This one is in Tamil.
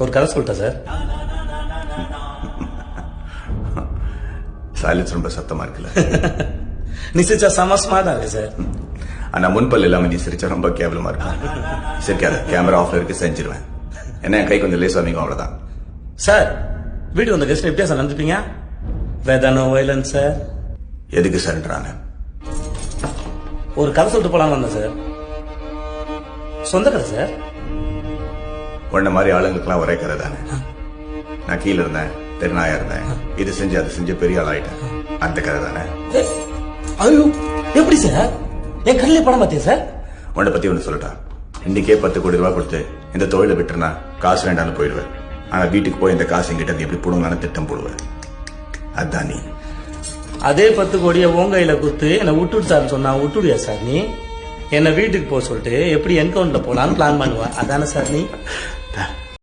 ஒரு கதை சொல்லிட்டா சார். சைலன்ஸ் ரொம்ப சத்தமா இருக்குல்ல. நீ சிரிச்சா செம ஸ்மார்ட்டா இருக்கு சார். ஆனா முன்பல் இல்லாம நீ சிரிச்சா ரொம்ப கேவலமா இருக்கும். சிரிக்காத, கேமரா ஆஃப்ல இருக்கு, செஞ்சிருவேன். என்ன கை கொஞ்சம் லேஸ் வாங்க, அவ்வளவுதான். சார் வீட்டுக்கு வந்த கெஸ்ட் எப்படியா சார் நடந்துப்பீங்க? வேதானோ வயலன்ஸ் சார். எதுக்கு சார்ன்றாங்க? ஒரு கதை சொல்லிட்டு போலான்னு வந்தேன் சார். சொந்த கதை சார். உன்ன மாதிரி ஆளுங்களுக்குலாம் ஒரே கதை தானே. நான் கீழே இருந்தேன், தெருநாயா இருந்தேன், இது செஞ்சு அது செஞ்சு பெரிய ஆள் ஆயிட்டேன். அந்த கதை தானே. ஐயோ எப்படி சார்? என் கண்ணிலே படம் பார்த்தேன் சார். உன்னை பத்தி ஒண்ணு சொல்லட்டா? இன்னைக்கே 10 கோடி ரூபாய் கொடுத்து இந்த தொழிலை விட்டுனா காசு வேண்டாம்னு போயிடுவேன். ஆனா வீட்டுக்கு போய் இந்த காசு எங்கிட்ட எப்படி போடுங்கன்னு திட்டம் போடுவேன். அதான் நீ. அதே 10 கோடியை உங்க கையில கொடுத்து என்ன விட்டுடு சார் சொன்னா விட்டுடுயா சார்? நீ என்ன வீட்டுக்கு போக சொல்லிட்டு எப்படி என்கவுண்டர்ல போலான்னு பிளான் பண்ணுவேன். அதானே சார் நீ?